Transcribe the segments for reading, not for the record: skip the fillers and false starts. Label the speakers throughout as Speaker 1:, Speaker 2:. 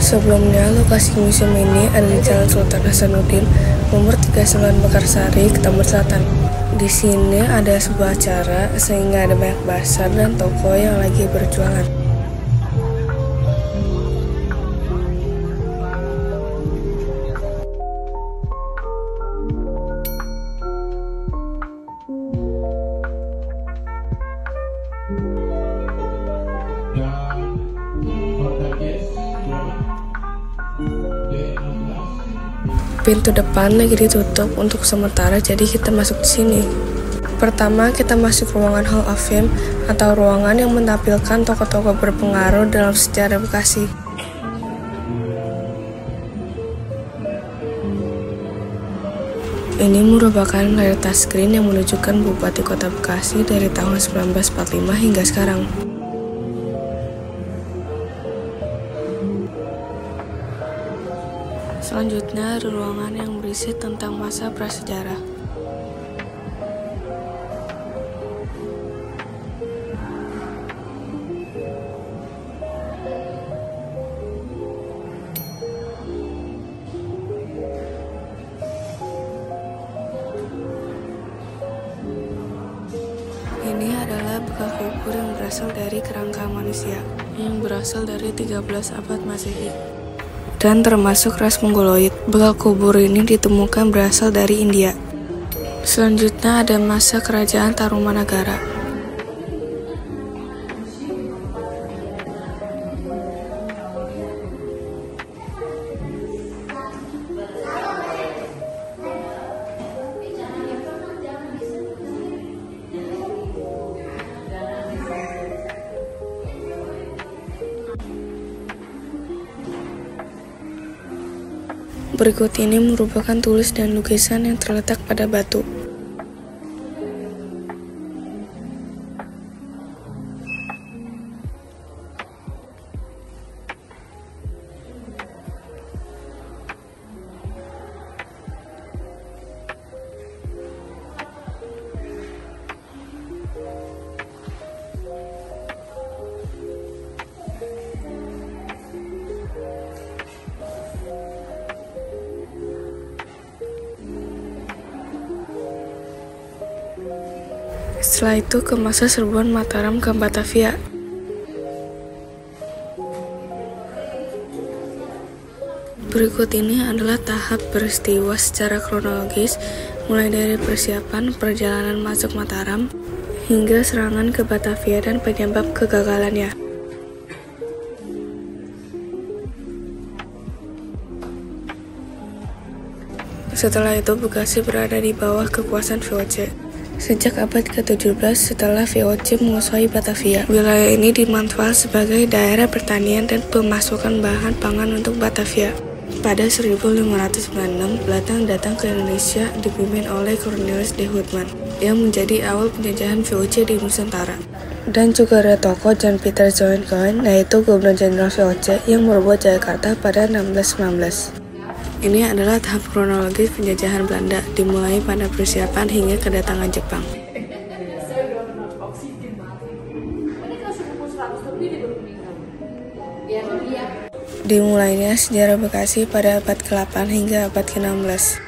Speaker 1: Sebelumnya, lokasi museum ini ada di Jalan Sultan Hasanuddin, nomor 39 Mekarsari, Ketambur Selatan. Di sini ada sebuah acara sehingga ada banyak pasar dan toko yang lagi berjualan. Pintu depan lagi ditutup untuk sementara, jadi kita masuk di sini. Pertama, kita masuk ruangan Hall of Fame atau ruangan yang menampilkan tokoh-tokoh berpengaruh dalam sejarah Bekasi. Ini merupakan layar touchscreen yang menunjukkan Bupati Kota Bekasi dari tahun 1945 hingga sekarang. Selanjutnya ada ruangan yang berisi tentang masa prasejarah. Ini adalah bekas kubur yang berasal dari kerangka manusia, yang berasal dari 13 abad Masehi. Dan termasuk ras Mongoloid. Bekal kubur ini ditemukan berasal dari India. Selanjutnya ada masa kerajaan Tarumanagara. Berikut ini merupakan tulis dan lukisan yang terletak pada batu. Setelah itu ke masa serbuan Mataram ke Batavia. Berikut ini adalah tahap peristiwa secara kronologis, mulai dari persiapan perjalanan masuk Mataram hingga serangan ke Batavia dan penyebab kegagalannya. Setelah itu Bekasi berada di bawah kekuasaan VOC. Sejak abad ke-17 setelah VOC menguasai Batavia, wilayah ini dimanfaatkan sebagai daerah pertanian dan pemasukan bahan pangan untuk Batavia. Pada 1596, Belanda datang ke Indonesia dipimpin oleh Cornelis de Houtman yang menjadi awal penjajahan VOC di Nusantara. Dan juga ada tokoh Jan Pieter Zoenkoen, yaitu Gubernur Jenderal VOC yang merebut Jakarta pada 1619. Ini adalah tahap kronologis penjajahan Belanda, dimulai pada persiapan hingga kedatangan Jepang. Dimulainya sejarah Bekasi pada abad ke-8 hingga abad ke-16.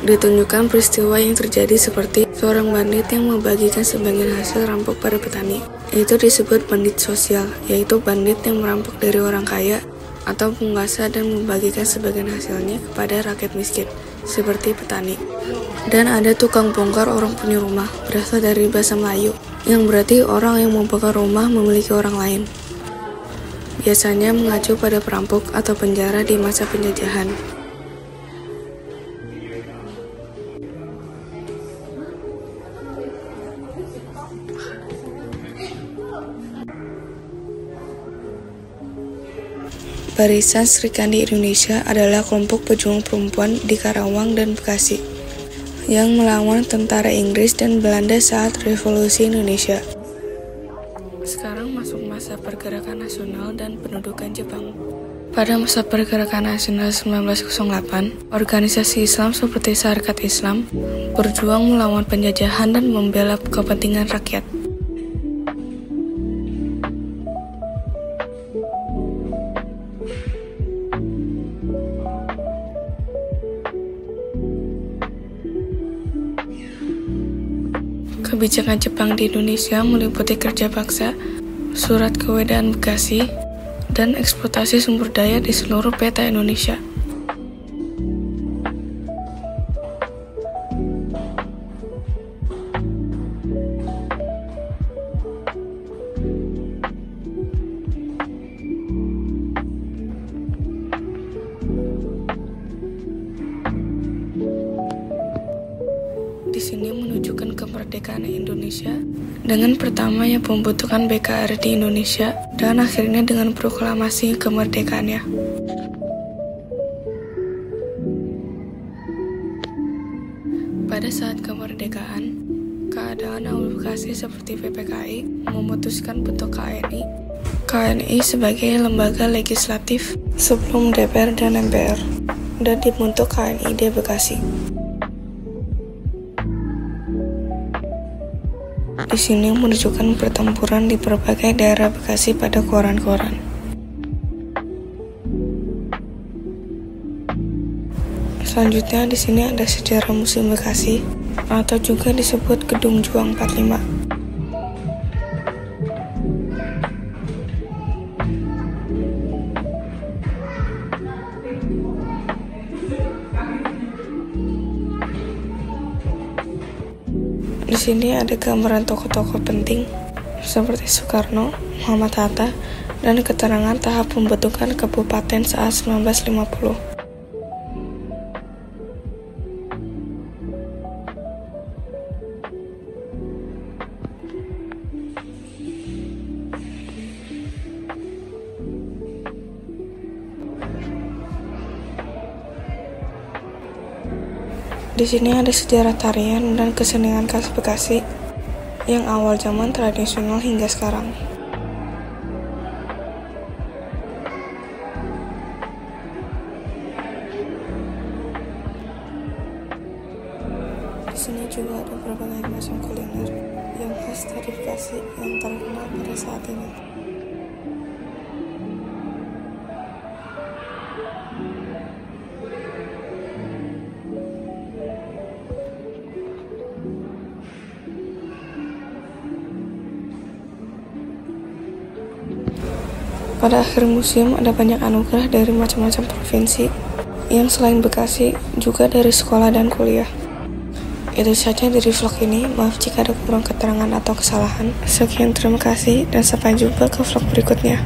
Speaker 1: Ditunjukkan peristiwa yang terjadi seperti seorang bandit yang membagikan sebagian hasil rampok pada petani. Itu disebut bandit sosial, yaitu bandit yang merampok dari orang kaya atau penguasa dan membagikan sebagian hasilnya kepada rakyat miskin, seperti petani. Dan ada tukang bongkar orang punya rumah, berasal dari bahasa Melayu, yang berarti orang yang membongkar rumah memiliki orang lain. Biasanya mengacu pada perampok atau penjara di masa penjajahan. Barisan Serikandi Indonesia adalah kelompok pejuang perempuan di Karawang dan Bekasi yang melawan tentara Inggris dan Belanda saat Revolusi Indonesia. Sekarang masuk masa pergerakan nasional dan pendudukan Jepang. Pada masa pergerakan nasional 1908, organisasi Islam seperti Sarekat Islam berjuang melawan penjajahan dan membela kepentingan rakyat. Kebijakan Jepang di Indonesia meliputi kerja paksa, surat kewedaan Bekasi, dan eksploitasi sumber daya di seluruh peta Indonesia. Di sini menunjukkan kemerdekaan Indonesia dengan pertamanya pembentukan BKR di Indonesia dan akhirnya dengan proklamasi kemerdekaannya. Pada saat kemerdekaan, keadaan advokasi seperti PPKI memutuskan bentuk KNI sebagai lembaga legislatif sebelum DPR dan MPR, dan dibentuk KNID Bekasi. Di sini menunjukkan pertempuran di berbagai daerah Bekasi pada koran-koran. Selanjutnya di sini ada sejarah Museum Bekasi atau juga disebut Gedung Juang 45. Di sini ada gambaran tokoh-tokoh penting seperti Soekarno, Muhammad Hatta, dan keterangan tahap pembentukan kabupaten saat 1950. Di sini ada sejarah tarian dan kesenian khas Bekasi yang awal zaman tradisional hingga sekarang. Di sini juga ada berbagai macam kuliner yang khas dari Bekasi yang terkenal pada saat ini. Pada akhir museum ada banyak anugerah dari macam-macam provinsi yang selain Bekasi juga dari sekolah dan kuliah. Itu saja dari vlog ini, maaf jika ada kurang keterangan atau kesalahan. Sekian, terima kasih, dan sampai jumpa ke vlog berikutnya.